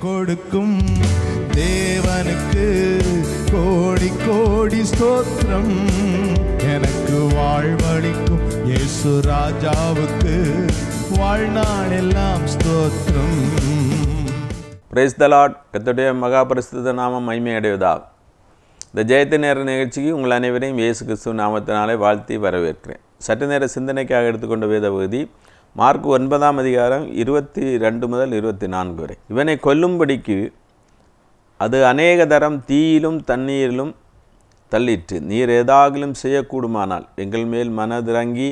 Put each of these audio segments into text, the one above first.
கொடுக்கும் தேவனுக்கு கோடி கோடி ஸ்தோத்திரம். எனக்கு வாழ்வளிக்கும் இயேசு ராஜாவுக்கு வாழ்நாள் எல்லாம் ஸ்தோத்திரம். Praise the Lord. கர்த்தருடைய மகா பரிசுத்த நாமம் மகிமை அடைவதாக. இந்த ஜெயத்து நேர நிகழ்ச்சிக்கு உங்கள் அனைவரையும் இயேசு கிறிஸ்துவ நாமத்தினாலே வாழ்த்தி வரவேற்கிறேன். சற்று நேர சிந்தனைக்காக எடுத்துக்கொண்ட வேத பகுதி மார்க் 9 அதிகாரம் 22 முதல் 24 வரை. இவனை கொல்லும்படிக்கு அது அநேக தரம் தீயிலும் தண்ணீரிலும் தள்ளிற்று. நீர் ஏதாகிலும் செய்யக்கூடுமானால் எங்கள் மேல் மனதிறங்கி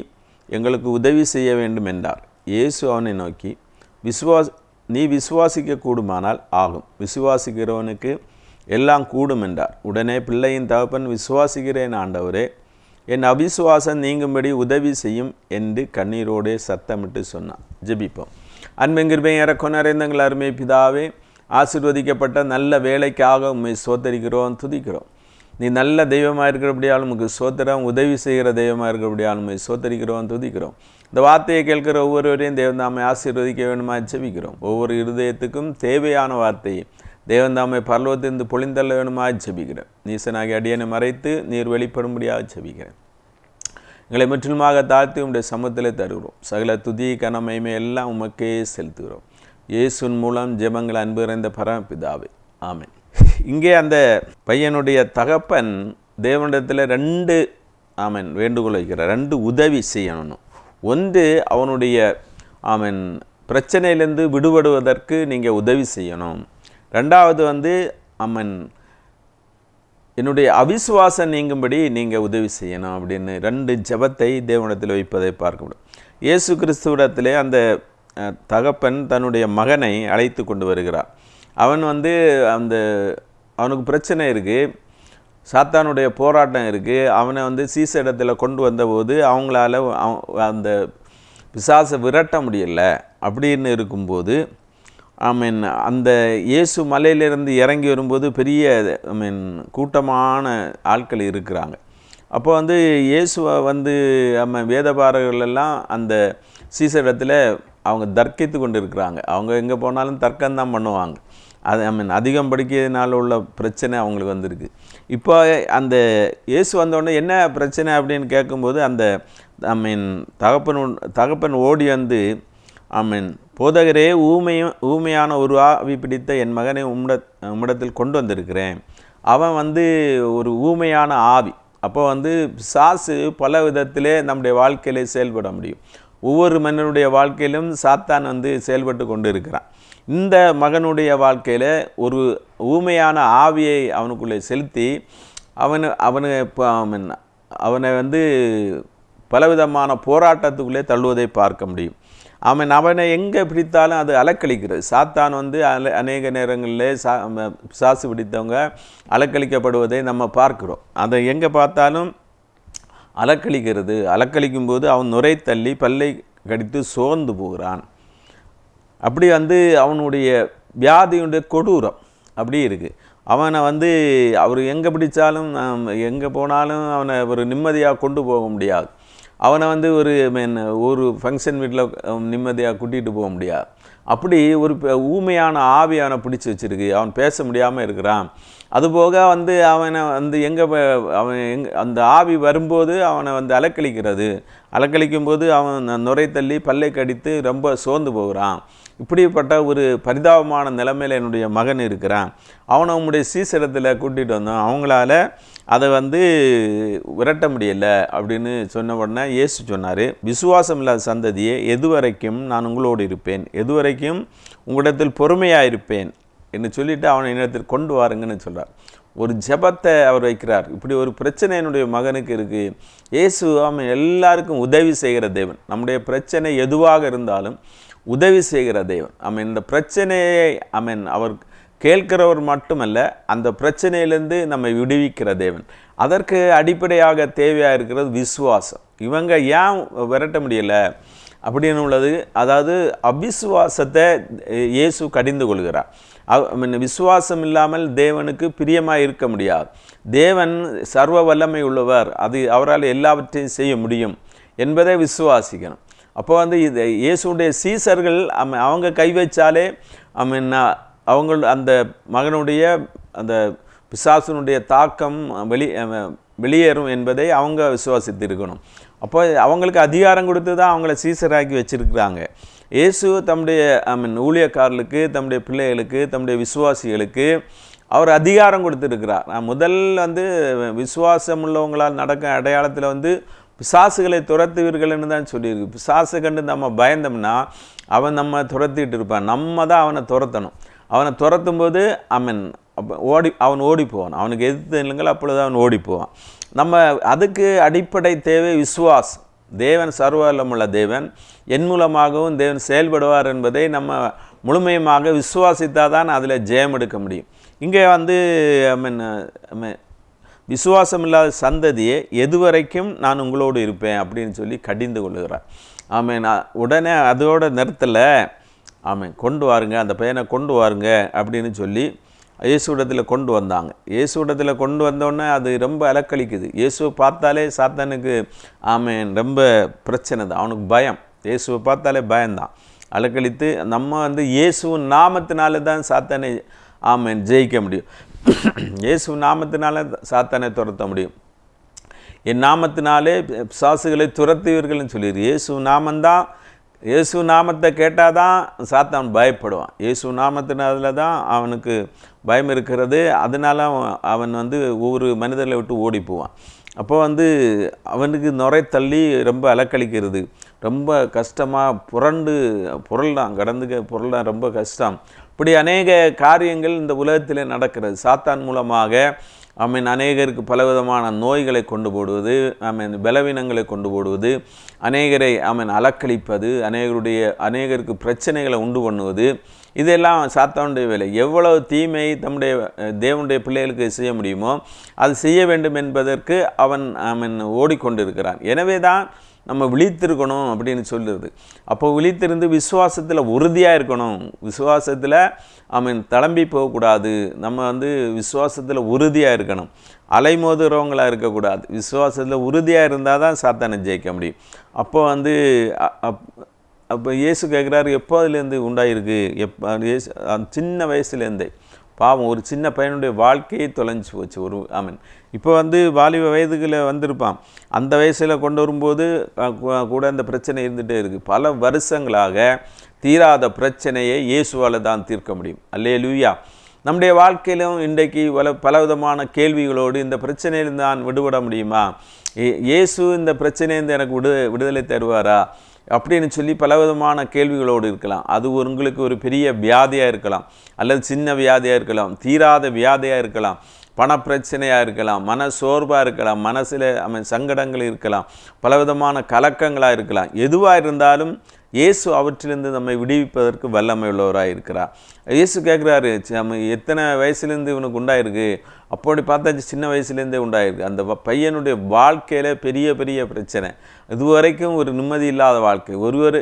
எங்களுக்கு உதவி செய்ய வேண்டும் என்றார். இயேசு அவனை நோக்கி, நீ விசுவாசிக்க கூடுமானால் ஆகும், விசுவாசிக்கிறவனுக்கு எல்லாம் கூடும் என்றார். உடனே பிள்ளையின் தகப்பன், விசுவாசிக்கிறேன் ஆண்டவரே, என் அவிசுவாசம் நீங்கும்படி உதவி செய்யும் என்று கண்ணீரோடே சத்தமிட்டு சொன்னான். ஜெபிப்போம். அன்பின் இறக்கம் நிறைந்தங்கள் அருமை பிதாவே, ஆசீர்வதிக்கப்பட்ட நல்ல வேலைக்காக உண்மை சோதரிக்கிறோம், துதிக்கிறோம். நீ நல்ல தெய்வமாக இருக்கிறபடியால் உமக்கு சோத்திரம், உதவி செய்கிற தெய்வமாக இருக்கிறபடியால் உண்மை சோதரிக்கிறோம், துதிக்கிறோம். இந்த வார்த்தையை கேட்கிற ஒவ்வொருவரையும் தேவன் தாமை ஆசீர்வதிக்க வேண்டுமா ஜெபிக்கிறோம். ஒவ்வொரு இருதயத்துக்கும் தேவையான வார்த்தையை தேவன் தாமை பரலோகத்திலிருந்து பொழிந்தள்ள வேணுமா ஜெபிக்கிறேன். நீசனாகி அடியனை மறைத்து நீர் வெளிப்படும்படியாக ஜெபிக்கிறேன். எங்களை முற்றிலுமாக தாழ்த்தி உடைய சமூகத்திலே தருகிறோம். சகல துதி கனமைமை எல்லாம் உமக்கே செலுத்துகிறோம். இயேசுவின் மூலம் ஜெபங்கள் அன்பு நிறைந்த பரமபிதாவே, ஆமென். இங்கே அந்த பையனுடைய தகப்பன் தேவனிடத்தில் 2 வேண்டுகோள் வைக்கிறார். 2 உதவி செய்யணும். ஒன்று, அவனுடைய பிரச்சனையிலேருந்து விடுபடுவதற்கு நீங்கள் உதவி செய்யணும். 2வது என்னுடைய அவிசுவாசம் நீங்கும்படி நீங்கள் உதவி செய்யணும் அப்படின்னு 2 ஜெபத்தை தேவனிடத்தில் வைப்பதை பார்க்க முடியும். இயேசு கிறிஸ்துவிடத்திலே அந்த தகப்பன் தன்னுடைய மகனை அழைத்து கொண்டு வருகிறார். அவன் அவனுக்கு பிரச்சனை இருக்குது, சாத்தானுடைய போராட்டம் இருக்குது. அவனை சீச இடத்துல கொண்டு வந்தபோது அவங்களால அந்த பிசாசை விரட்ட முடியலை. அப்படின்னு இருக்கும்போது அந்த இயேசு மலையிலிருந்து இறங்கி வரும்போது பெரிய கூட்டமான ஆட்கள் இருக்கிறாங்க. அப்போ இயேசுவை வேதபாரர்கள் எல்லாம் அந்த சீச இடத்துல அவங்க தர்க்கித்து கொண்டு இருக்கிறாங்க. அவங்க எங்கே போனாலும் தர்க்கம்தான் பண்ணுவாங்க. அது அதிகம் படிக்கிறதுனால உள்ள பிரச்சனை அவங்களுக்கு வந்திருக்கு. இப்போ அந்த இயேசு வந்தோடனே என்ன பிரச்சனை அப்படின்னு கேட்கும்போது அந்த தகப்பன் ஓடி போதகரே, ஊமையான ஒரு ஆவி பிடித்த என் மகனை உம்மிடத்தில் கொண்டு வந்திருக்கிறேன். அவன் ஒரு ஊமையான ஆவி. அப்போ பிசாசு பல விதத்திலே நம்முடைய வாழ்க்கையிலே செயல்பட முடியும். ஒவ்வொரு மனிதனுடைய வாழ்க்கையிலும் சாத்தான் செயல்பட்டு கொண்டு இருக்கிறான். இந்த மகனுடைய வாழ்க்கையில் ஒரு ஊமையான ஆவியை அவனுக்குள்ளே செலுத்தி அவனை பலவிதமான போராட்டத்துக்குள்ளே தள்ளுவதை பார்க்க முடியும். அவனை எங்கே பிடித்தாலும் அது அலக்களிக்கிறது. சாத்தான் அநேக நேரங்களிலே பிசாசு பிடித்தவங்க அலக்களிக்கப்படுவதை நம்ம பார்க்கிறோம். அதை எங்கே பார்த்தாலும் அலக்களிக்கிறது. அலக்களிக்கும் போது அவன் நுரை தள்ளி பல்லை கடித்து சோர்ந்து போகிறான். அப்படி அவனுடைய வியாதியுடைய கொடூரம் அப்படி இருக்குது. அவனை அவர் எங்கே பிடித்தாலும் எங்கே போனாலும் அவனை ஒரு நிம்மதியாக கொண்டு போக முடியாது. அவனை ஒரு ஃபங்க்ஷன் வீட்டில் நிம்மதியாக கூட்டிகிட்டு போக முடியாது. அப்படி ஒரு ஊமையான ஆவி அவனை பிடிச்சி வச்சுருக்கு. அவன் பேச முடியாமல் இருக்கிறான். அதுபோக அவனை அந்த ஆவி வரும்போது அவனை அலக்களிக்கிறது. அலக்களிக்கும்போது அவன் நுரை தள்ளி பல்லை கடித்து ரொம்ப சோர்ந்து போகிறான். இப்படிப்பட்ட ஒரு பரிதாபமான நிலைமையில் என்னுடைய மகன் இருக்கிறான். அவனை உங்களுடைய சீசரத்தில் கூட்டிகிட்டு வந்தோம். அவங்களால அதை விரட்ட முடியலை அப்படின்னு சொன்ன உடனே இயேசு சொன்னார், விசுவாசம் இல்லாத சந்ததியே, எதுவரைக்கும் நான் உங்களோடு இருப்பேன், எதுவரைக்கும் உங்களிடத்தில் பொறுமையாக இருப்பேன் என்று சொல்லிவிட்டு அவனை என்னிடத்தில் கொண்டு வாருங்கன்னு சொல்கிறார். ஒரு ஜெபத்தை அவர் வைக்கிறார். இப்படி ஒரு பிரச்சனை என்னுடைய மகனுக்கு இருக்குது. இயேசு எல்லாருக்கும் உதவி செய்கிற தேவன். நம்முடைய பிரச்சனை எதுவாக இருந்தாலும் உதவி செய்கிற தேவன். இந்த பிரச்சனையை அவர் கேட்கிறவர் மட்டுமல்ல, அந்த பிரச்சனையிலேருந்து நம்மை விடுவிக்கிற தேவன். அதற்கு அடிப்படையாக தேவையாக இருக்கிறது விசுவாசம். இவங்க ஏன் விரட்ட முடியலை அப்படின்னு உள்ளது. அதாவது அவிசுவாசத்தை இயேசு கடிந்து கொள்கிறார். விசுவாசம் இல்லாமல் தேவனுக்கு பிரியமாக இருக்க முடியாது. தேவன் சர்வ வல்லமை உள்ளவர், அது அவரால் எல்லாவற்றையும் செய்ய முடியும் என்பதை விசுவாசிக்கணும். அப்போ இது இயேசுடைய சீசர்கள் அவங்க கை வச்சாலே அந்த மகனுடைய அந்த பிசாசனுடைய தாக்கம் வெளியேறும் என்பதை அவங்க விசுவாசித்திருக்கணும். அப்போ அவங்களுக்கு அதிகாரம் கொடுத்து தான் அவங்கள சீசராக்கி வச்சுருக்கிறாங்க. இயேசு தம்முடைய ஊழியக்காரர்களுக்கு, தம்முடைய பிள்ளைகளுக்கு, தம்முடைய விசுவாசிகளுக்கு அவர் அதிகாரம் கொடுத்துருக்கிறார். முதல் விசுவாசம் உள்ளவங்களால் நடக்க அடையாளத்தில் பிசாசுகளை துரத்துவீர்கள்னு தான் சொல்லியிருக்கு. பிசாசு கண்டு நம்ம பயந்தோம்னா அவன் நம்ம துரத்திட்டு இருப்பான். நம்ம தான் அவனை துரத்தணும். அவனை துரத்தும் போது அவன் ஓடி போவான். அவனுக்கு எதிர்த்து இல்லைங்களோ அப்பொழுது அவன் ஓடி போவான். நம்ம அதுக்கு அடிப்படை தேவை விசுவாசம். தேவன் சர்வவல்லமுள்ள தேவன், என் மூலமாகவும் தேவன் செயல்படுவார் என்பதை நம்ம முழுமையுமாக விசுவாசித்தால் தான் அதில் ஜெயம் எடுக்க முடியும். இங்கே விசுவாசம் இல்லாத சந்ததியே எதுவரைக்கும் நான் உங்களோடு இருப்பேன் அப்படின்னு சொல்லி கடிந்து கொள்ளுகிறார். உடனே அதோட நிறுத்தலை கொண்டு வாருங்க, அந்த பையனை கொண்டு வாருங்க அப்படின்னு சொல்லி இயேசுவிடத்தில் கொண்டு வந்தாங்க. இயேசுவிடத்தில் கொண்டு வந்தோடனே அது ரொம்ப அலக்களிக்குது. இயேசுவை பார்த்தாலே சாத்தானுக்கு ரொம்ப பிரச்சனை தான், அவனுக்கு பயம். இயேசுவை பார்த்தாலே பயம்தான், அலக்களித்து நம்ம இயேசுவின் நாமத்தினால தான் சாத்தானை ஜெயிக்க முடியும். இயேசு நாமத்தினால சாத்தானை துரத்த முடியும். என் நாமத்தினாலே பிசாசுகளை துரத்துவீர்கள்னு சொல்லிடு. இயேசு நாமத்தை கேட்டால் தான் சாத்தான் பயப்படுவான். இயேசு நாமத்தினால தான் அவனுக்கு பயம் இருக்கிறது. அதனால அவன் ஒவ்வொரு மனிதர்களை விட்டு ஓடி போவான். அப்போ அவனுக்கு நுரை தள்ளி ரொம்ப அலக்களிக்கிறது, ரொம்ப கஷ்டமாக புரள்தான் புரள்தான் ரொம்ப கஷ்டம். இப்படி அநேக காரியங்கள் இந்த உலகத்தில் நடக்கிறது. சாத்தான் மூலமாக அநேகருக்கு பலவிதமான நோய்களை கொண்டு போடுவது, பலவீனங்களை கொண்டு போடுவது, அநேகரை அலக்களிப்பது, அநேகருக்கு பிரச்சனைகளை உண்டு பண்ணுவது, இதெல்லாம் சாத்தானுடைய வேலை. எவ்வளவு தீமை தம்முடைய தேவனுடைய பிள்ளைகளுக்கு செய்ய முடியுமோ அது செய்ய வேண்டும் என்பதற்கு அவன் ஓடிக்கொண்டிருக்கிறான். எனவே தான் நம்ம விழித்திருக்கணும் அப்படின்னு சொல்லுறது. அப்போ விழித்திருந்து விசுவாசத்தில் உறுதியாக இருக்கணும். விசுவாசத்தில் தளம்பி போகக்கூடாது. நம்ம விசுவாசத்தில் உறுதியாக இருக்கணும். அலைமோதுறவங்களாக இருக்கக்கூடாது. விசுவாசத்தில் உறுதியாக இருந்தால் தான் சாத்தானை ஜெயிக்க முடியும். அப்போ அப்போ இயேசு கேட்குறாரு, எப்போதுலேருந்து உண்டாயிருக்கு? சின்ன வயசுலேருந்தே பாவம். ஒரு சின்ன பையனுடைய வாழ்க்கையை தொலைஞ்சி போச்சு. இப்போ வாலிப வயதுகளை வந்திருப்பான். அந்த வயசில் கொண்டு வரும்போது கூட அந்த பிரச்சனை இருந்துகிட்டே இருக்குது. பல வருஷங்களாக தீராத பிரச்சனையை இயேசுவால் தான் தீர்க்க முடியும். அல்லேலூயா. நம்முடைய வாழ்க்கையிலும் இன்றைக்கு பலவிதமான கேள்விகளோடு இந்த பிரச்சனையிலிருந்து நான் விடுபட முடியுமா? இயேசு இந்த பிரச்சனையிலிருந்து எனக்கு விடுதலை தருவாரா அப்படின்னு சொல்லி பலவிதமான கேள்விகளோடு இருக்கலாம். அது உங்களுக்கு ஒரு பெரிய வியாதியாக இருக்கலாம், அல்லது சின்ன வியாதியாக இருக்கலாம், தீராத வியாதியாக இருக்கலாம், பணப்பிரச்சனையாக இருக்கலாம், மன சோர்வாக இருக்கலாம், மனசில் சங்கடங்கள் இருக்கலாம், பலவிதமான கலக்கங்களாக இருக்கலாம். எதுவாக இருந்தாலும் இயேசு அவற்றிலிருந்து நம்மை விடுவிப்பதற்கு வல்லமை உள்ளவராக இருக்கிறார். இயேசு கேட்குறாரு, எத்தனை வயசுலேருந்து இவனுக்கு உண்டாயிருக்கு? அப்படி பார்த்தா சின்ன வயசுலேருந்தே உண்டாயிருக்கு. அந்த பையனுடைய வாழ்க்கையில் பெரிய பெரிய பிரச்சனை, இதுவரைக்கும் ஒரு நிம்மதி இல்லாத வாழ்க்கை,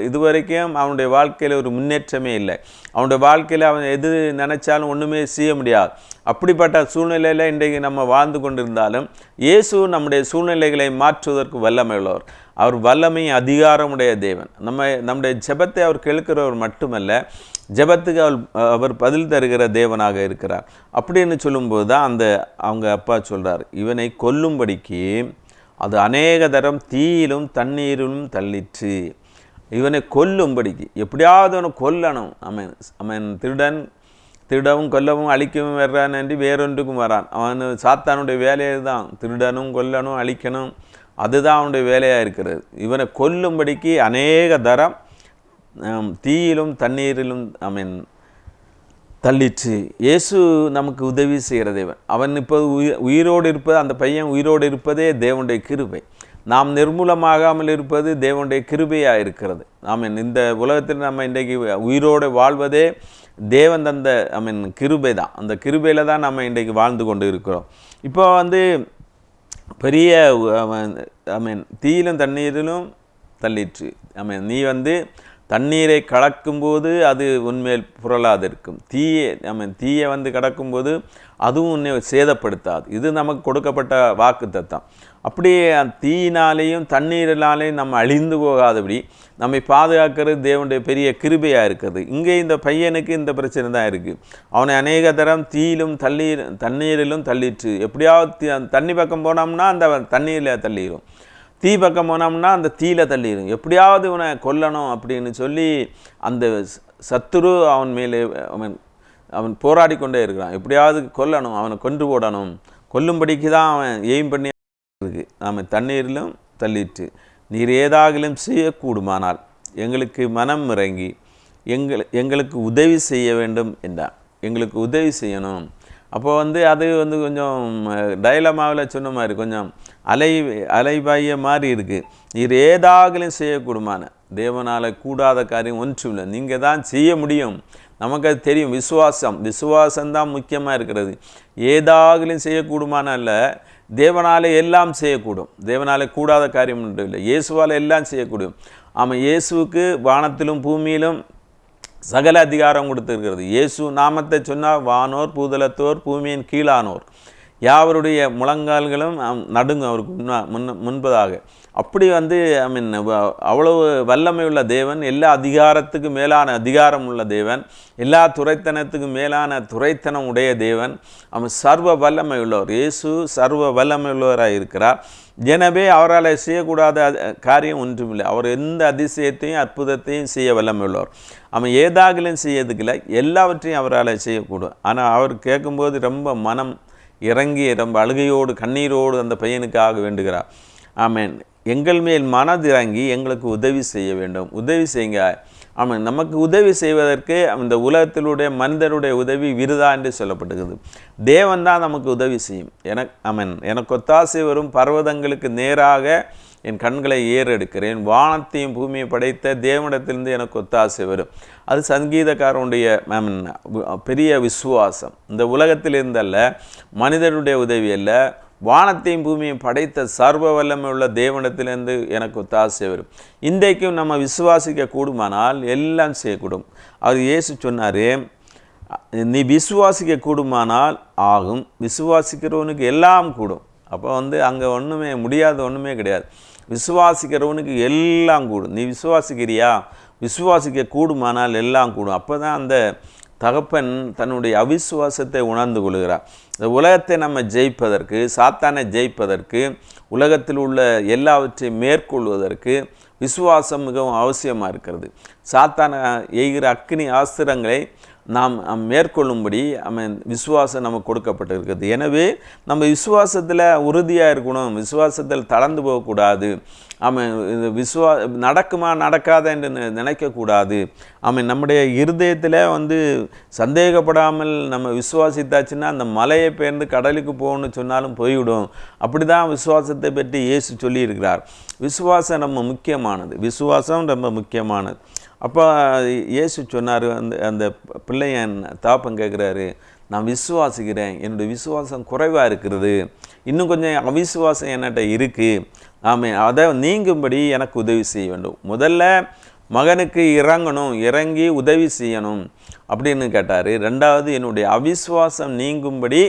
இதுவரைக்கும் அவனுடைய வாழ்க்கையில் ஒரு முன்னேற்றமே இல்லை. அவனுடைய வாழ்க்கையில் அவன் எது நினச்சாலும் ஒன்றுமே செய்ய முடியாது. அப்படிப்பட்ட சூழ்நிலையில் இன்றைக்கு நம்ம வாழ்ந்து கொண்டிருந்தாலும் இயேசு நம்முடைய சூழ்நிலைகளை மாற்றுவதற்கு வல்லமை உள்ளவர். அவர் வல்லமை அதிகாரமுடைய தேவன். நம்முடைய ஜெபத்தை அவர் கேட்கிறவர் மட்டுமல்ல, ஜெபத்துக்கு அவர் பதில் தருகிற தேவனாக இருக்கிறார். அப்படின்னு சொல்லும்போது தான் அவங்க அப்பா சொல்கிறார், இவனை கொல்லும்படிக்கு அது அநேக தரம் தீயிலும் தண்ணீரிலும் தள்ளிற்று. இவனை கொல்லும்படிக்கு எப்படியாவது அவனை கொல்லணும். அவன் திருடவும் கொல்லவும் அழிக்கவும் வர்றான் என்று வேறொன்றுக்கும் வரான். அவன் சாத்தானுடைய வேலையை தான் திருடனும் கொல்லணும் அழிக்கணும், அதுதான் அவனுடைய வேலையாக இருக்கிறது. இவனை கொல்லும்படிக்கு அநேக தரம் தீயிலும் தண்ணீரிலும் தள்ளிற்று. இயேசு நமக்கு உதவி செய்கிற தேவன். அவன் இப்போ உயிரோடு இருப்பது, அந்த பையன் உயிரோடு இருப்பதே தேவனுடைய கிருபை. நாம் நிர்மூலமாகாமல் இருப்பது தேவனுடைய கிருபையாக இருக்கிறது. இந்த உலகத்தில் நம்ம இன்றைக்கு உயிரோடு வாழ்வதே தேவன் தந்த கிருபை தான். அந்த கிருபையில் தான் நம்ம இன்றைக்கு வாழ்ந்து கொண்டு இருக்கிறோம். இப்போ பெரிய தீயிலும் தண்ணீரிலும் தள்ளிற்று. நீ தண்ணீரை கலக்கும்போது அது உன்மேல் புரளாது இருக்கும். தீயை வந்து கடக்கும்போது அதுவும் உன்னை சேதப்படுத்தாது. இது நமக்கு கொடுக்கப்பட்ட வாக்குத்தத்தம். அப்படியே தீயினாலேயும் தண்ணீரினாலேயும் நம்ம அழிந்து போகாதபடி நம்மை பாதுகாக்கிறது தேவனுடைய பெரிய கிருபையாக இருக்கிறது. இங்கே இந்த பையனுக்கு இந்த பிரச்சனை தான் இருக்குது. அவனை அநேக தரம் தீயிலும் தண்ணீரிலும் தள்ளிட்டு, எப்படியாவது தண்ணி பக்கம் போனோம்னா அந்த தண்ணீரில் தள்ளிடும், தீ பக்கம் போனோம்னா அந்த தீயில தள்ளிடும், எப்படியாவது இவனை கொல்லணும் அப்படின்னு சொல்லி அந்த சத்துரு அவன் மேலே அவன் போராடி கொண்டே இருக்கிறான். எப்படியாவது கொல்லணும், அவனை கொன்று போடணும், கொல்லும்படிக்கு தான் அவன் எய்ம் பண்ணி இருக்கு. நாம் தண்ணீரிலும் தள்ளிட்டு, நீர் ஏதாகிலும் செய்யக்கூடுமானால் எங்களுக்கு மனம் இறங்கி எங்களுக்கு உதவி செய்ய வேண்டும் என்றான். எங்களுக்கு உதவி செய்யணும். அப்போ வந்து அது வந்து கொஞ்சம் டைலமாவில் சொன்ன மாதிரி கொஞ்சம் அலைபாய மாதிரி இருக்குது. நீர் ஏதாகிலும் செய்யக்கூடுமான, தேவனால் கூடாத காரியம் ஒன்றும் இல்லை. நீங்கள் தான் செய்ய முடியும், நமக்கு அது தெரியும். விசுவாசம்தான் முக்கியமாக இருக்கிறது. ஏதாகிலும் செய்யக்கூடுமான அல்ல, தேவனாலே எல்லாம் செய்யக்கூடும். தேவனாலே கூடாத காரியம் ஒன்றும் இல்லை. இயேசுவால் எல்லாம் செய்யக்கூடும். ஆமாம், இயேசுவுக்கு வானத்திலும் பூமியிலும் சகல அதிகாரம் கொடுத்திருக்கிறது. இயேசு நாமத்தை சொன்னால் வானோர் பூதலத்தோர் பூமியின் கீழானோர் யாவருடைய முழங்கால்களும் நடுங்கும் அவருக்கு முன்பதாக. அப்படி வந்து அவ்வளவு வல்லமை உள்ள தேவன், எல்லா அதிகாரத்துக்கு மேலான அதிகாரம் உள்ள தேவன், எல்லா துரைத்தனத்துக்கு மேலான துரைத்தனம் உடைய தேவன். அவன் சர்வ வல்லமை உள்ளவர். இயேசு சர்வ வல்லமை உள்ளவராக இருக்கிறார். எனவே அவரால் செய்யக்கூடாத காரியம் ஒன்றுமில்லை. அவர் எந்த அதிசயத்தையும் அற்புதத்தையும் செய்ய வல்லமை உள்ளவர். அவன் ஏதாகிலும் செய்யறதுக்கில்லை, எல்லாவற்றையும் அவரால் செய்யக்கூடும். ஆனால் அவர் கேட்கும்போது ரொம்ப மனம் இறங்கி ரொம்ப அழுகையோடு கண்ணீரோடு அந்த பையனுக்காக வேண்டுகிறார். ஆமேன். எங்கள் மேல் மனதிறங்கி எங்களுக்கு உதவி செய்ய வேண்டும், உதவி செய்யுங்க. ஆமாம், நமக்கு உதவி செய்வதற்கு அந்த உலகத்திலுடைய மனிதருடைய உதவி விருதா என்று சொல்லப்பட்டுகிறது. தேவன் தான் நமக்கு உதவி செய்யும். எனக்கு ஒத்தாசை வரும் பர்வதங்களுக்கு நேராக என் கண்களை ஏறெடுக்கிறேன், வானத்தையும் பூமியை படைத்த தேவனிடத்திலிருந்து எனக்கு ஒத்தாசை வரும். அது சங்கீதக்காரனுடைய பெரிய விசுவாசம். இந்த உலகத்திலிருந்தல்ல, மனிதனுடைய உதவி அல்ல, வானத்தையும் பூமியையும் படைத்த சர்வ வல்லமை உள்ள தேவனிடத்திலிருந்து எனக்கு ஒத்தாசை வரும். இன்றைக்கும் நம்ம விசுவாசிக்க கூடுமானால் எல்லாம் செய்யக்கூடும். அவர் இயேசு சொன்னார், நீ விசுவாசிக்க கூடுமானால் ஆகும், விசுவாசிக்கிறவனுக்கு எல்லாம் கூடும். அப்போ வந்து அங்கே ஒன்றுமே முடியாது, ஒன்றுமே கிடையாது. விசுவாசிக்கிறவனுக்கு எல்லாம் கூடும். நீ விசுவாசிக்கிறியா? விசுவாசிக்க கூடுமானால் எல்லாம் கூடும். அப்போ தான் அந்த தகப்பன் தன்னுடைய அவிசுவாசத்தை உணர்ந்து கொள்கிறார். இந்த உலகத்தை நம்ம ஜெயிப்பதற்கு, சாத்தானை ஜெயிப்பதற்கு, உலகத்தில் உள்ள எல்லாவற்றையும் மேற்கொள்வதற்கு விசுவாசம் மிகவும் அவசியமாக இருக்கிறது. சாத்தானை எய்கிற அக்கினி ஆஸ்திரங்களை நாம் மேற்கொள்ளும்படி விசுவாசம் நமக்கு கொடுக்கப்பட்டிருக்கிறது. எனவே நம்ம விசுவாசத்தில் உறுதியாக இருக்கணும், விசுவாசத்தில் தளர்ந்து போகக்கூடாது. நடக்குமா நடக்காத என்று நினைக்கக்கூடாது. நம்முடைய இருதயத்தில் வந்து சந்தேகப்படாமல் நம்ம விசுவாசித்தாச்சுன்னா அந்த மலையை பெயர்ந்து கடலுக்கு போகணும்னு சொன்னாலும் போய்விடும். அப்படி தான் விசுவாசத்தை பற்றி இயேசு சொல்லியிருக்கிறார். விசுவாசம் ரொம்ப முக்கியமானது, விசுவாசம் ரொம்ப முக்கியமானது. அப்போ இயேசு சொன்னார், அந்த பிள்ளையன் தாப்பம் கேட்குறாரு, நான் விசுவாசிக்கிறேன், என்னுடைய விசுவாசம் குறைவாக இருக்கிறது, இன்னும் கொஞ்சம் அவிசுவாசம் என்கிட்ட இருக்குது, அதை நீங்கும்படி எனக்கு உதவி செய்ய வேண்டும். முதல்ல மகனுக்கு இறங்கி உதவி செய்யணும் அப்படின்னு கேட்டார். ரெண்டாவது, என்னுடைய அவிசுவாசம் நீங்கும்படி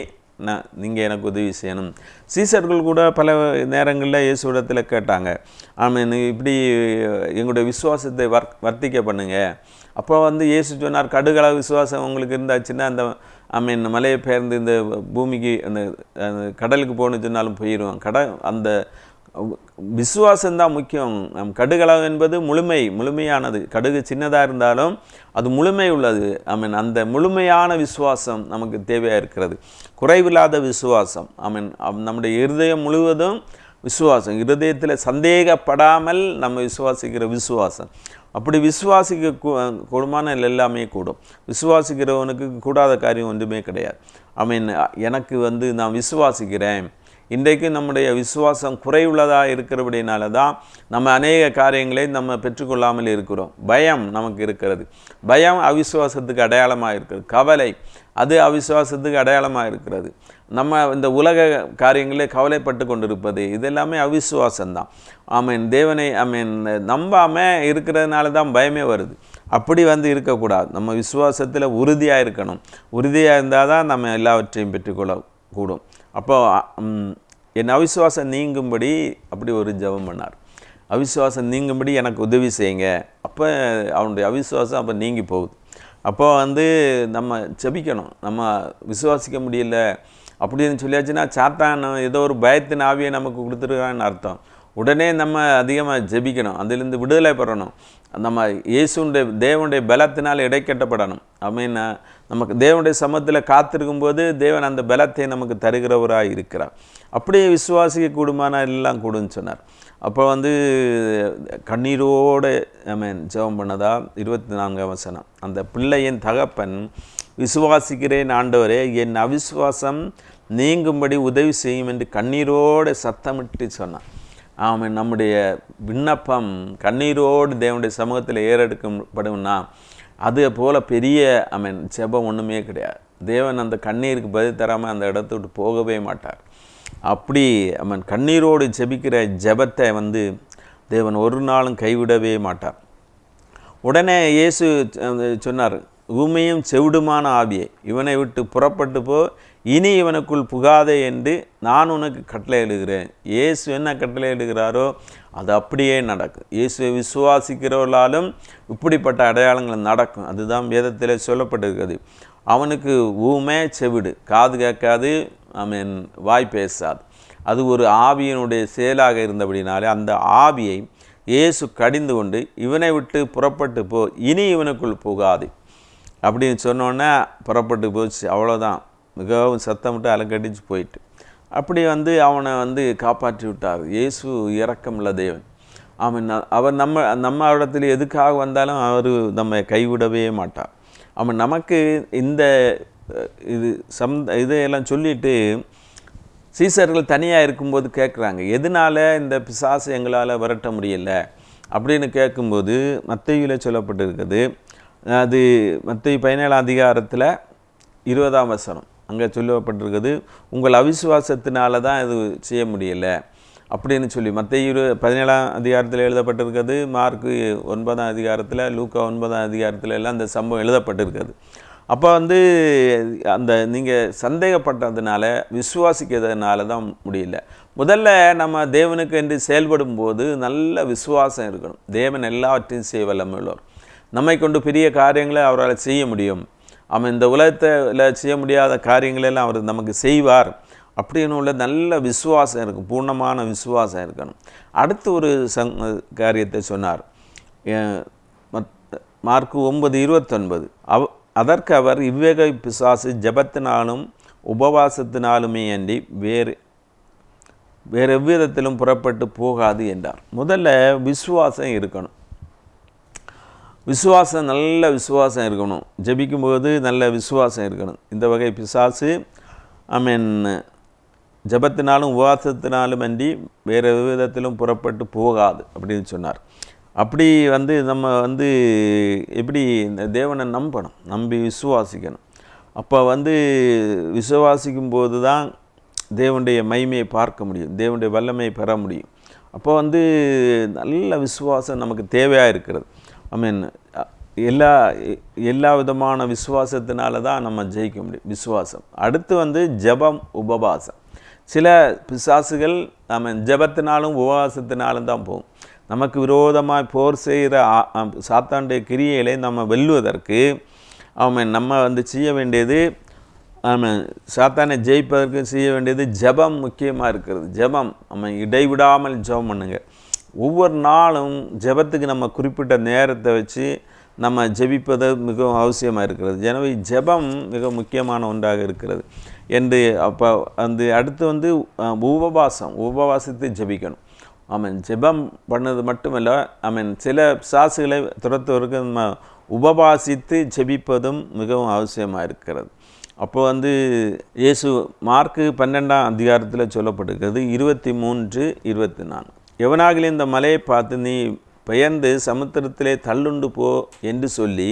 நீங்கள் எனக்கு உதவி செய்யணும். சீசர்கள் கூட பல நேரங்களில் இயேசுவிடத்தில் கேட்டாங்க, இப்படி எங்களுடைய விசுவாசத்தை வர்த்திக்க பண்ணுங்க. அப்போ வந்து இயேசு சொன்னார், கடுகளவு விசுவாசம் உங்களுக்கு இருந்தாச்சுன்னா அந்த மலையை பெயர்ந்து இந்த பூமிக்கு அந்த கடலுக்கு போகணுன்னு சொன்னாலும் போயிடும். அந்த விசுவாசம்தான் முக்கியம். கடுகளவு என்பது முழுமையானது. கடுகு சின்னதாக இருந்தாலும் அது முழுமை உள்ளது. அந்த முழுமையான விசுவாசம் நமக்கு தேவையாக இருக்கிறது. குறைவில்லாத விசுவாசம். நம்முடைய இருதயம் முழுவதும் விசுவாசம், இருதயத்தில் சந்தேகப்படாமல் நம்ம விசுவாசிக்கிற விசுவாசம். அப்படி விசுவாசிக்க கூடுமான எல்லாமே கூடும். விசுவாசிக்கிறவனுக்கு கூடாத காரியம் ஒன்றுமே கிடையாது. எனக்கு வந்து நான் விசுவாசிக்கிறேன், இன்றைக்கு நம்முடைய விசுவாசம் குறைவுள்ளதாக இருக்கிறபடினால தான் நம்ம அநேக காரியங்களை நம்ம பெற்றுக்கொள்ளாமல் இருக்கிறோம். பயம் நமக்கு இருக்கிறது. பயம் அவிசுவாசத்துக்கு அடையாளமாக இருக்கிறது. கவலை அது அவிசுவாசத்துக்கு அடையாளமாக இருக்கிறது. நம்ம இந்த உலக காரியங்களே கவலைப்பட்டு கொண்டிருப்பது இதெல்லாமே அவிசுவாசம்தான். தேவனை நம்பாமல் இருக்கிறதுனால தான் பயமே வருது. அப்படி இருக்கக்கூடாது. நம்ம விசுவாசத்தில் உறுதியாக இருக்கணும். உறுதியாக இருந்தால் தான் நம்ம எல்லாவற்றையும் பெற்றுக்கொள்ள கூடும். அப்போது என் அவிசுவாசம் நீங்கும்படி அப்படி ஒரு ஜெபம் பண்ணார். அவிசுவாசம் நீங்கும்படி எனக்கு உதவி செய்யுங்க. அப்போ அவனுடைய அவிசுவாசம் அப்போ நீங்கி போகுது. அப்போது நம்ம ஜெபிக்கணும். நம்ம விசுவாசிக்க முடியல அப்படின்னு சொல்லியாச்சுன்னா சாத்தான் ஏதோ ஒரு பயத்தின் ஆவியை நமக்கு கொடுத்துருக்கான்னு அர்த்தம். உடனே நம்ம அதிகமாக ஜெபிக்கணும். அதிலிருந்து விடுதலை பெறணும். நம்ம இயேசுடைய தேவனுடைய பலத்தினால் இடைக்கட்டப்படணும். நமக்கு தேவனுடைய சமூகத்தில் காத்திருக்கும்போது தேவன் அந்த பலத்தை நமக்கு தருகிறவராக இருக்கிறார். அப்படியே விசுவாசிக்க கூடுமான எல்லாம் கூடுன்னு சொன்னார். அப்போ கண்ணீரோடு ஜெபம் பண்ணதா 24ஆம் வசனம். அந்த பிள்ளையின் தகப்பன், விசுவாசிக்கிறேன் ஆண்டவரே, என் அவிசுவாசம் நீங்கும்படி உதவி செய்யும் என்று கண்ணீரோடு சத்தமிட்டு சொன்னான். நம்முடைய விண்ணப்பம் கண்ணீரோடு தேவனுடைய சமூகத்தில் ஏறெடுக்கப்படும்னா அது போல் பெரிய ஜெபம் ஒன்றுமே கிடையாது. தேவன் அந்த கண்ணீருக்கு பதில் தராமல் அந்த இடத்த விட்டு போகவே மாட்டார். அப்படி கண்ணீரோடு ஜெபிக்கிற ஜெபத்தை தேவன் ஒரு நாளும் கைவிடவே மாட்டார். உடனே இயேசு சொன்னார், ஊமையும் செவிடுமான ஆவியை இவனை விட்டு புறப்பட்டு போ, இனி இவனுக்குள் புகாதே என்று நான் உனக்கு கட்டளை இடுகிறேன். இயேசு என்ன கட்டளை இடுகிறாரோ அது அப்படியே நடக்கும். இயேசுவை விசுவாசிக்கிறவர்களாலும் இப்படிப்பட்ட அடையாளங்கள் நடக்கும். அதுதான் வேதத்தில் சொல்லப்பட்டிருக்கிறது. அவனுக்கு ஊமை செவிடு, காது கேட்காது, வாய் பேசாது. அது ஒரு ஆவியினுடைய செயலாக இருந்தபடினாலே அந்த ஆவியை இயேசு கடிந்து கொண்டு இவனை விட்டு புறப்பட்டு போ, இனி இவனுக்குள் புகாது அப்படின்னு சொன்னோன்னே புறப்பட்டு போச்சு. அவ்வளோதான். மிகவும் சத்தமிட்டு அலங்கடிச்சு போயிட்டு அப்படி அவனை காப்பாற்றி விட்டார். இயேசு இரக்கமுள்ள தேவன். அவர் நம்ம இடத்துல எதுக்காக வந்தாலும் அவர் நம்ம கைவிடவே மாட்டார். நமக்கு இந்த இதையெல்லாம் சொல்லிட்டு சீசர்கள் தனியாக இருக்கும்போது கேட்குறாங்க, எதனால் இந்த பிசாசு எங்களால் விரட்ட முடியல அப்படின்னு கேட்கும்போது மத்தேயுவில் சொல்லப்பட்டிருக்குது. அது மத்தேயு 17ஆம் அதிகாரத்தில் 20ஆம் வசனம் அங்கே சொல்லப்பட்டிருக்குது. உங்கள் அவிசுவாசத்தினால தான் இது செய்ய முடியலை அப்படின்னு சொல்லி மத்தேயு 17ஆம் அதிகாரத்தில் எழுதப்பட்டிருக்கிறது. மார்க்கு 9ஆம் அதிகாரத்தில், லூக்கா 9ஆம் அதிகாரத்தில் எல்லாம் அந்த சம்பவம் எழுதப்பட்டிருக்கிறது. அப்போ அந்த நீங்கள் சந்தேகப்பட்டதுனால விசுவாசிக்கிறதுனால தான் முடியல. முதல்ல நம்ம தேவனுக்கு என்று செயல்படும் போது நல்ல விசுவாசம் இருக்கணும். தேவன் எல்லாவற்றையும் செய்ய வல்லமையுள்ளவர். நம்மை கொண்டு பெரிய காரியங்களை அவரால் செய்ய முடியும். இந்த உலகத்தில் செய்ய முடியாத காரியங்களெல்லாம் அவர் நமக்கு செய்வார் அப்படின்னு உள்ள நல்ல விசுவாசம் இருக்கும். பூர்ணமான விசுவாசம் இருக்கணும். அடுத்து ஒரு காரியத்தை சொன்னார். மார்க்கு 9:29. அதற்கு அவர், இவ்வேக பிசாசு ஜெபத்தினாலும் உபவாசத்தினாலுமே அன்றி வேறு எவ்விதத்திலும் புறப்பட்டு போகாது என்றார். முதல்ல விசுவாசம் இருக்கணும். விசுவாசம், நல்ல விசுவாசம் இருக்கணும். ஜெபிக்கும்போது நல்ல விசுவாசம் இருக்கணும். இந்த வகை பிசாசு ஜெபத்தினாலும் உபவாசத்தினாலும் அன்றி வேறு விதத்திலும் புறப்பட்டு போகாது அப்படின்னு சொன்னார். அப்படி நம்ம எப்படி இந்த தேவனை நம்பணும், நம்பி விசுவாசிக்கணும். அப்போ விசுவாசிக்கும்போது தான் தேவனுடைய மகிமையை பார்க்க முடியும், தேவனுடைய வல்லமையை பெற முடியும். அப்போ நல்ல விசுவாசம் நமக்கு தேவையாக இருக்கிறது. எல்லா விதமான விசுவாசத்தினால தான் நம்ம ஜெயிக்க முடியும். விசுவாசம். அடுத்து ஜெபம், உபவாசம். சில பிசாசுகள் ஜெபத்தினாலும் உபவாசத்தினாலும் தான் போகும். நமக்கு விரோதமாக போர் செய்கிற சாத்தானுடைய கிரியைகளை நம்ம வெல்லுவதற்கு நம்ம செய்ய வேண்டியது, சாத்தானை ஜெயிப்பதற்கு செய்ய வேண்டியது ஜெபம் முக்கியமாக இருக்கிறது. ஜெபம் இடைவிடாமல் ஜெபம் பண்ணுங்க. ஒவ்வொரு நாளும் ஜெபத்துக்கு நம்ம குறிப்பிட்ட நேரத்தை வச்சு நம்ம ஜெபிப்பது மிகவும் அவசியமாக இருக்கிறது. எனவே ஜெபம் மிக முக்கியமான ஒன்றாக இருக்கிறது என்று. அப்போ அடுத்து உபவாசத்தை ஜெபிக்கணும். ஜெபம் பண்ணது மட்டுமல்ல, சில பிசாசுகளை துரத்துவதற்கு நம்ம உபவாசித்து ஜெபிப்பதும் மிகவும் அவசியமாக இருக்கிறது. அப்போ வந்து இயேசு மார்க்கு 12ஆம் அதிகாரத்தில் சொல்லப்பட்டிருக்கிறது 23-24. எவனாகிலும் இந்த மலையை பார்த்து நீ பெயர்ந்து சமுத்திரத்திலே தள்ளுண்டு போ என்று சொல்லி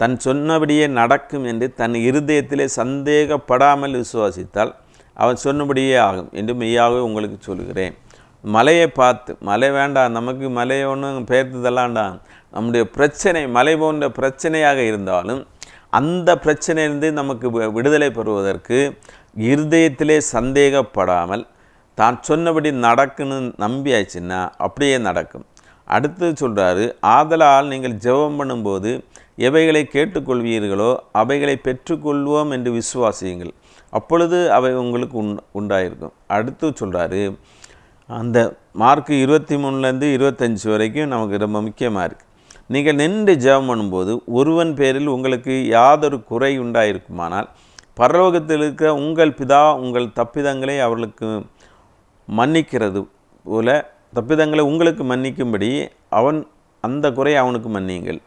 தன் சொன்னபடியே நடக்கும் என்று தன் இருதயத்திலே சந்தேகப்படாமல் விசுவாசித்தால் அவன் சொன்னபடியே ஆகும் என்று மெய்யாகவே உங்களுக்கு சொல்கிறேன். மலையை பார்த்து, மலை வேண்டாம், நமக்கு மலையை ஒன்றும் பெயர்த்துதல்லாண்டாம், நம்முடைய பிரச்சனை மலை போன்ற பிரச்சனையாக இருந்தாலும் அந்த பிரச்சனையிலிருந்து நமக்கு விடுதலை பெறுவதற்கு இருதயத்திலே சந்தேகப்படாமல் தான் சொன்னபடி நடக்குன்னு நம்பியாச்சுன்னா அப்படியே நடக்கும். அடுத்து சொல்கிறாரு, ஆதலால் நீங்கள் ஜெபம் பண்ணும்போது எவைகளை கேட்டுக்கொள்வீர்களோ அவைகளை பெற்றுக்கொள்வோம் என்று விசுவாசியுங்கள், அப்பொழுது அவை உங்களுக்கு உண்டாயிருக்கும். அடுத்து சொல்கிறாரு, அந்த மார்க்கு 23-25 வரைக்கும் நமக்கு ரொம்ப முக்கியமாக இருக்குது. நீங்கள் நின்று ஜெபம் பண்ணும்போது ஒருவன் பேரில் உங்களுக்கு யாதொரு குறை உண்டாயிருக்குமானால் பரலோகத்தில் இருக்கிற உங்கள் பிதா உங்கள் தப்பிதங்களை அவர்களுக்கு மன்னிக்கிறது போல தப்பிதங்களை உங்களுக்கு மன்னிக்கும்படி அவன் அந்த குறை அவனுக்கு மன்னியுங்கள்.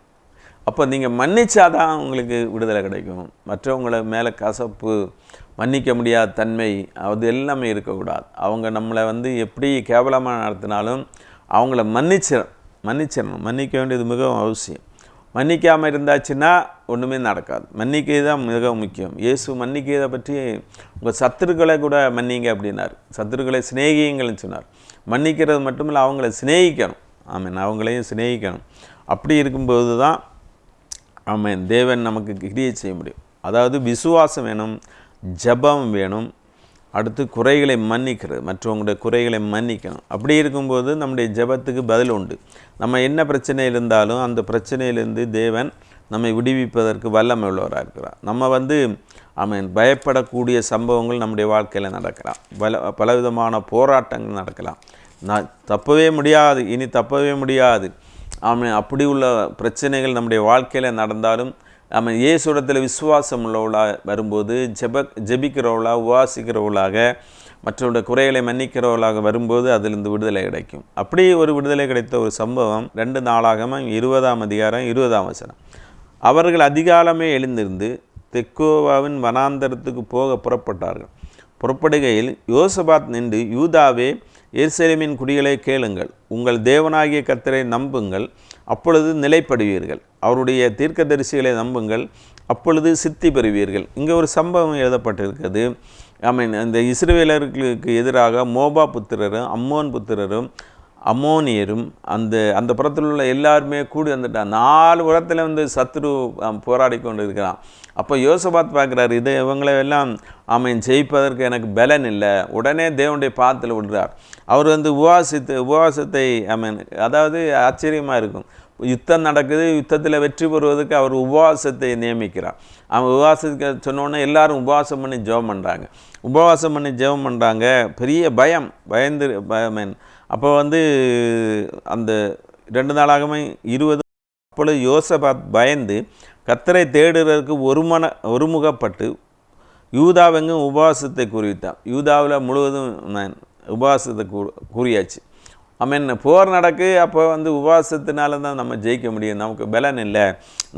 அப்போ நீங்கள் மன்னிச்சாதான் உங்களுக்கு விடுதலை கிடைக்கும். மற்றவங்களை மேலே கசப்பு, மன்னிக்க முடியாத தன்மை, அது எல்லாமே இருக்கக்கூடாது. அவங்க நம்மளை வந்து எப்படி கேவலமாக நடத்தினாலும் அவங்கள மன்னிச்சிடணும். மன்னிக்க வேண்டியது மிகவும் அவசியம். மன்னிக்காமல் இருந்தாச்சுன்னா ஒன்றுமே நடக்காது. மன்னிக்கிறது தான் மிகவும் முக்கியம். இயேசு மன்னிக்கிறதை பற்றி உங்கள் சத்துருக்களை கூட மன்னிங்க அப்படின்னார். சத்துருக்களை சிநேகிங்கள்னு சொன்னார். மன்னிக்கிறது மட்டுமில்லை, அவங்கள சிநேகிக்கணும். ஆமீன், அவங்களையும் சிநேகிக்கணும். அப்படி இருக்கும்போது தான் ஆமீன் தேவன் நமக்கு கிரியை செய்ய முடியும். அதாவது விசுவாசம் வேணும், ஜெபம் வேணும், அடுத்து குறைகளை மன்னிக்கிறது, மற்றவங்களுடைய குறைகளை மன்னிக்கணும். அப்படி இருக்கும்போது நம்முடைய ஜெபத்துக்கு பதில் உண்டு. நம்ம என்ன பிரச்சனை இருந்தாலும் அந்த பிரச்சனையிலிருந்து தேவன் நம்மை விடுவிப்பதற்கு வல்லமை உள்ளவராக இருக்கிறார். நம்ம வந்து ஆமீன் பயப்படக்கூடிய சம்பவங்கள் நம்முடைய வாழ்க்கையில் நடக்கலாம். பலவிதமான போராட்டங்கள் நடக்கலாம். தப்பவே முடியாது, இனி தப்பவே முடியாது, ஆமீன் அப்படி உள்ள பிரச்சனைகள் நம்முடைய வாழ்க்கையில் நடந்தாலும் நம்ம இயேசுவிடத்தில் விசுவாசம் உள்ளவளாக வரும்போது ஜெபிக்கிறவளாக உபாசிக்கிறவளாக மற்றவருடைய குறைகளை மன்னிக்கிறவளாக வரும்போது அதிலிருந்து விடுதலை கிடைக்கும். அப்படி ஒரு விடுதலை கிடைத்த ஒரு சம்பவம் 2 நாளாகமம் 20ஆம் அதிகாரம் 20ஆம் வசனம். அவர்கள் அதிகாலமே எழுந்திருந்து தெக்கோவாவின் வனாந்தரத்துக்கு போக புறப்பட்டார்கள். புறப்படுகையில் யோசபாத் நின்று, யூதாவே எருசலேமின் குடிகளை கேளுங்கள், உங்கள் தேவனாகிய கர்த்தரை நம்புங்கள், அப்பொழுது நிலைப்படுவீர்கள், அவருடைய தீர்க்கதரிசிகளை நம்புங்கள், அப்பொழுது சித்தி பெறுவீர்கள். இங்கே ஒரு சம்பவம் எழுதப்பட்டிருக்கிறது. ஆமீன், இந்த இஸ்ரவேலர்களுக்கு எதிராக மோபா புத்திரரும் அம்மோன் புத்திரரும் அம்மோனியரும் அந்த புறத்தில் உள்ள எல்லாருமே கூடி வந்துட்டான். 4 புறத்தில் வந்து சத்ரு போராடி கொண்டு இருக்கிறான். அப்போ யோசபாத் பார்க்குறாரு, இவங்களை எல்லாம் ஆமீன் ஜெயிப்பதற்கு எனக்கு பலன் இல்லை. உடனே தேவனுடைய பாதத்தில் விடுறார். அவர் வந்து உபவாசத்தை ஆமீன், அதாவது ஆச்சரியமாக இருக்கும். யுத்தம் நடக்குது, யுத்தத்தில் வெற்றி பெறுவதற்கு அவர் உபவாசத்தை நியமிக்கிறார். அவன் உபவாசத்துக்கு சொன்னோன்னே எல்லாரும் உபவாசம் பண்ணி ஜெபம் பண்ணுறாங்க. பெரிய பயந்து அப்போ வந்து அந்த 2 நாளாகவே 20. அப்பொழுது யோசபாத் பயந்து கர்த்தரை தேடுறதுக்கு ஒருமுகப்பட்டு யூதாவெங்கும் உபவாசத்தை கூறிவிட்டான். யூதாவில் முழுவதும் உபவாசத்தை கூறியாச்சு. ஆமீன், போர் நடக்கு. அப்போ வந்து உபவாசத்தினால தான் நம்ம ஜெயிக்க முடியும். நமக்கு பலன் இல்லை,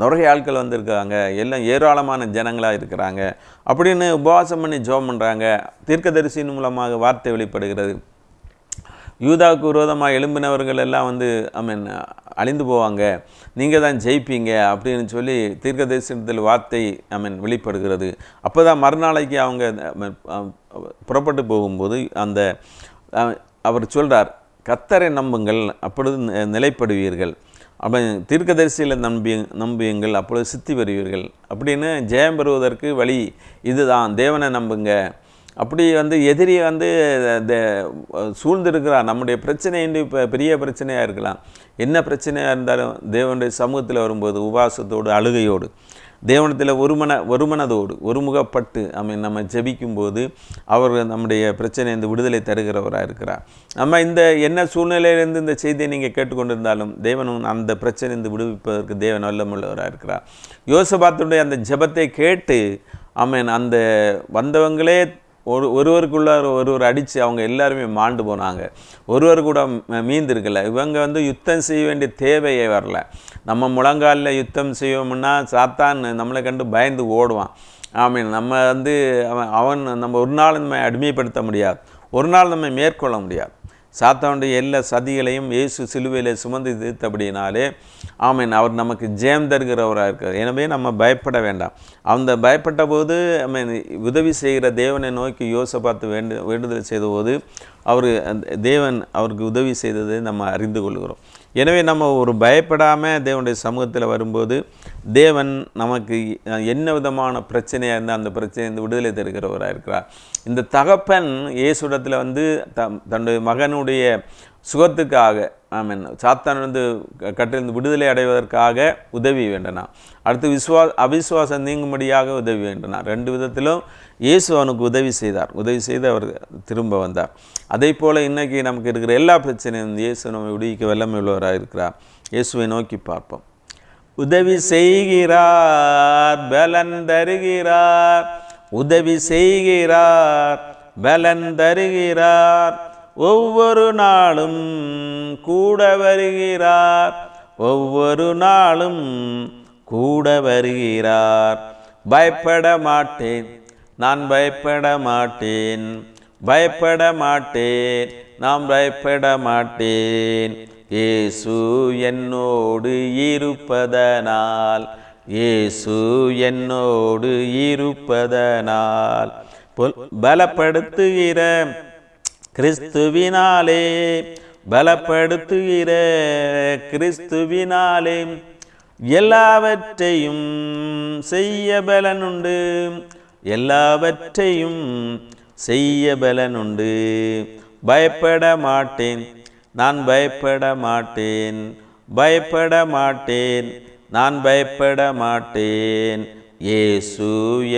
நிறைய ஆட்கள் வந்திருக்காங்க, எல்லாம் ஏராளமான ஜனங்களாக இருக்கிறாங்க அப்படின்னு உபவாசம் பண்ணி ஜெபம் பண்ணுறாங்க. தீர்க்கதரிசியின் மூலமாக வார்த்தை வெளிப்படுகிறது. யூதாவுக்கு விரோதமாக எழும்பினவர்கள் எல்லாம் வந்து ஆமீன் அழிந்து போவாங்க, நீங்கள் தான் ஜெயிப்பீங்க அப்படின்னு சொல்லி தீர்க்கதரிசனத்தில் வார்த்தை ஆமீன் வெளிப்படுகிறது. அப்போ தான் மறுநாளைக்கு அவங்க புறப்பட்டு போகும்போது அவர் சொல்கிறார், கர்த்தரை நம்புங்கள், அப்பொழுது நிலைப்படுவீர்கள், அப்போ தீர்க்கதரிசியில் நம்புவீங்கள், அப்பொழுது சித்தி பெறுவீர்கள் அப்படின்னு ஜெயம் பெறுவதற்கு வழி இதுதான். தேவனை நம்புங்க. அப்படி வந்து எதிரி வந்து சூழ்ந்திருக்கிறார். நம்முடைய பிரச்சனை இப்போ பெரிய பிரச்சனையாக இருக்கலாம். என்ன பிரச்சனையாக இருந்தாலும் தேவனுடைய சமூகத்தில் வரும்போது உபவாசத்தோடு அழுகையோடு தேவனத்தில் ஒருமனதோடு ஒருமுகப்பட்டு நம்ம ஜெபிக்கும்போது அவர் நம்முடைய பிரச்சனை இந்த விடுதலை தருகிறவராக இருக்கிறார். நம்ம இந்த என்ன சூழ்நிலையிலிருந்து இந்த செய்தியை நீங்கள் கேட்டுக்கொண்டிருந்தாலும் தேவனும் அந்த பிரச்சனையிலிருந்து விடுவிப்பதற்கு தேவன் வல்லமுள்ளவராக இருக்கிறார். யோசபாத்துடைய அந்த ஜெபத்தை கேட்டு ஆமீன் அந்த வந்தவங்களே ஒருவருக்குள்ள ஒருவர் அடித்து அவங்க எல்லாருமே மாண்டு போனாங்க. ஒருவர் கூட மீந்திருக்கலை. இவங்க வந்து யுத்தம் செய்ய வேண்டிய தேவையே வரல. நம்ம முழங்காலில் யுத்தம் செய்வோம்னா சாத்தான் நம்மளை கண்டு பயந்து ஓடுவான். ஆமீன். நம்ம வந்து அவன் நம்ம ஒரு நாள் நம்ம அடிமைப்படுத்த முடியாது, ஒரு நாள் நம்ம மேற்கொள்ள முடியாது. சாத்தானுடைய எல்லா சதிகளையும் இயேசு சிலுவையிலே சுமந்து தீர்த்தபடினாலே ஆமீன் அவர் நமக்கு ஜெயம் தருகிறவராக இருக்கார். எனவே நம்ம பயப்பட வேண்டாம். அந்த பயப்பட்ட போது உதவி செய்கிற தேவனை நோக்கி யோசபாத்து வேண்டுதல் செய்தபோது தேவன் அவருக்கு உதவி செய்ததை நம்ம அறிந்து கொள்கிறோம். எனவே நம்ம ஒரு பயப்படாமல் தேவனுடைய சமூகத்தில் வரும்போது தேவன் நமக்கு என்ன விதமான பிரச்சனையாக இருந்தால் அந்த பிரச்சனையிலிருந்து விடுதலை தருகிறவராக இருக்கிறார். இந்த தகப்பன் இயேசுடத்தில் வந்து தன்னுடைய மகனுடைய சுகத்துக்காக ஆமீன் சாத்தான் வந்து கட்டிலிருந்து விடுதலை அடைவதற்காக உதவி வேண்டனான். அடுத்து அவிசுவாசம் நீங்கும்படியாக உதவி வேண்டனான். ரெண்டு விதத்திலும் இயேசு அவனுக்கு உதவி செய்து அவர் திரும்ப வந்தார். அதே போல் இன்றைக்கி நமக்கு இருக்கிற எல்லா பிரச்சனையும் இயேசு நம்ம விடுவிக்க வல்லமை உள்ளவராக இருக்கிறார். இயேசுவை நோக்கி பார்ப்போம். உதவி செய்கிறார், பலன் தருகிறார். உதவி செய்கிறார், பலன் தருகிறார். ஒவ்வொரு நாளும் கூட வருகிறார், ஒவ்வொரு நாளும் கூட வருகிறார். பயப்பட மாட்டேன், நான் பயப்பட மாட்டேன், பயப்பட மாட்டேன், நான் பயப்பட மாட்டேன். இயேசு என்னோடு இருப்பதனால், இயேசு என்னோடு இருப்பதனால். பலப்படுத்துகிற கிறிஸ்துவினாலே, பலப்படுத்துகிற கிறிஸ்துவினாலே எல்லாவற்றையும் செய்ய பலனுண்டு, எல்லாவற்றையும் செய்ய பலனுண்டு. பயப்பட மாட்டேன், நான் பயப்பட மாட்டேன், பயப்பட மாட்டேன், நான் பயப்பட மாட்டேன். இயேசு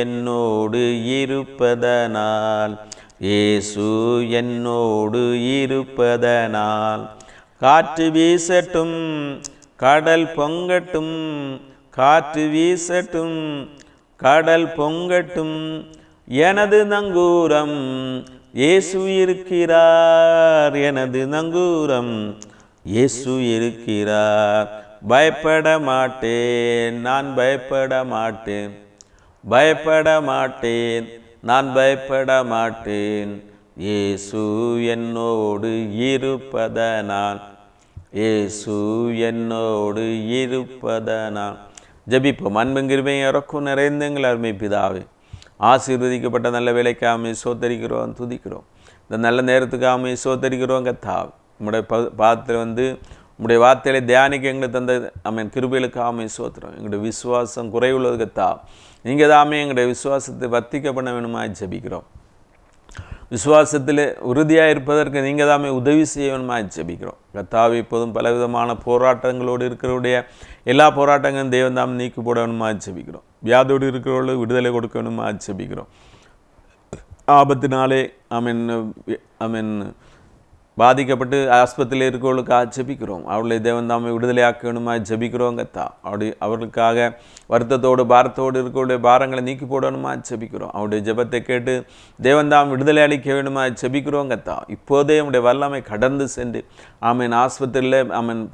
என்னோடு இருப்பதனால், இயேசு என்னோடு இருப்பதனால். காற்று வீசட்டும், கடல் பொங்கட்டும், காற்று வீசட்டும், கடல் பொங்கட்டும். எனது நங்கூரம் இயேசு இருக்கிறார், எனது நங்கூரம் இயேசு இருக்கிறார். பயப்பட மாட்டேன், நான் பயப்பட மாட்டேன், பயப்பட மாட்டேன், நான் பயப்பட மாட்டேன். இயேசு என்னோடு இருப்பதனால், இயேசு என்னோடு இருப்பதனால். ஜெபிப்போம். அன்பின் கிருபையும் இரக்கம் நிறைந்த எங்கள் அருமை பிதாவே, ஆசீர்வதிக்கப்பட்ட நல்ல வேலைக்காக சோத்தரிக்கிறோம், துதிக்கிறோம். இந்த நல்ல நேரத்துக்காக சோத்தரிக்கிறோம். கர்த்தாவே, உம்முடைய பாதத்தில் வந்து உம்முடைய வார்த்தைகளை தியானிக்க எங்களுக்கு தந்த கிருபைகளுக்காக சோத்திரம். எங்களுடைய விசுவாசம் குறைவுள்ளது கர்த்தாவே, நீங்கள் தாமே எங்களுடைய விசுவாசத்தை வர்த்திக்க பண்ண வேணுமா ஜெபிக்கிறோம். விசுவாசத்தில் உறுதியாக இருப்பதற்கு நீங்கள் தாமே உதவி செய்ய வேணுமா ஜெபிக்கிறோம். கர்த்தாவே, இப்போதும் பலவிதமான போராட்டங்களோடு இருக்கிறவருடைய எல்லா போராட்டங்களும் தேவன் தாம் நீக்கி போட வேணுமா ஜெபிக்கிறோம். வியாதியோடு இருக்கிறவர்களுக்கு விடுதலை கொடுக்க வேணுமா ஜெபிக்கிறோம். ஆபத்தினாலே பாதிக்கப்பட்டு ஆஸ்பத்திரியில் இருக்கிறவர்களுக்காக ஜெபிக்கிறோம். அவர்களை தேவன் தாமே விடுதலையாக்க வேணுமா ஜெபிக்கிறோம். கர்த்தா, அவர்களுக்காக வருத்தத்தோடு பாரத்தோடு இருக்கிறவருடைய பாரங்களை நீக்கி போடணுமா ஜெபிக்கிறோம். அவருடைய ஜெபத்தை கேட்டு தேவன் தாம் விடுதலை அளிக்க வேணுமா ஜெபிக்கிறோம். கர்த்தா, இப்போதே அவருடைய வல்லமை கடந்து சென்று ஆஸ்பத்திரியில்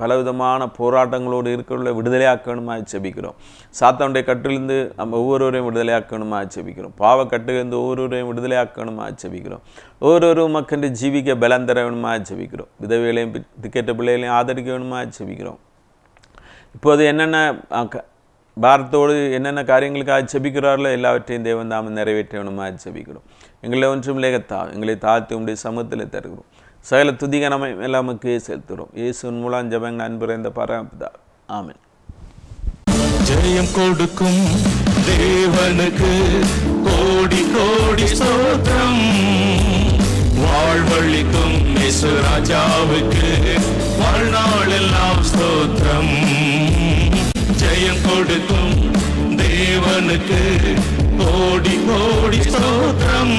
பலவிதமான போராட்டங்களோடு இருக்கிறவர்களை விடுதலையாக்க வேணுமா ஜெபிக்கிறோம். சாத்தானுடைய கட்டிலிருந்து நம்ம ஒவ்வொருவரையும் விடுதலையாக்கணுமா ஜெபிக்கிறோம். பாவ கட்டிலிருந்து ஒவ்வொருவரையும் விடுதலையாக்கணுமா ஜெபிக்கிறோம். ஒவ்வொருவரும் மக்கள் ஜீவிக்க பலம் தர வேணுமா ஜெபிக்கிறோம். விதவைகளையும் திக்கெட்ட பிள்ளைகளையும் ஆதரிக்க வேணுமா ஜெபிக்கிறோம். இப்போது என்னென்ன பாரத்தோடு என்னென்ன காரியங்களுக்காக ஜெபிக்கிறார்களோ எல்லாவற்றையும் தேவன் தாம் நிறைவேற்ற வேணுமா ஜெபிக்கிறோம். எங்களை ஒன்றும் லேகத்தா எங்களை தாழ்த்தி உடைய சமூகத்தில் தருகிறோம். சகல துதிக நம்ம எல்லாமுக்கு செலுத்துகிறோம். இயேசுவின் மூலம் ஜெபங்கள் அன்பு இந்த பரமபிதா. ஆமென். ஜெயம் கொடுக்கும் தேவனுக்கு கோடி கோடி ஸ்தோத்திரம். வாழ்வழிக்கும் இயேசு ராஜாவுக்கு வாழ்நாளெல்லாம் ஸ்தோத்திரம். ஜெயம் கொடுக்கும் தேவனுக்கு கோடி கோடி ஸ்தோத்திரம்.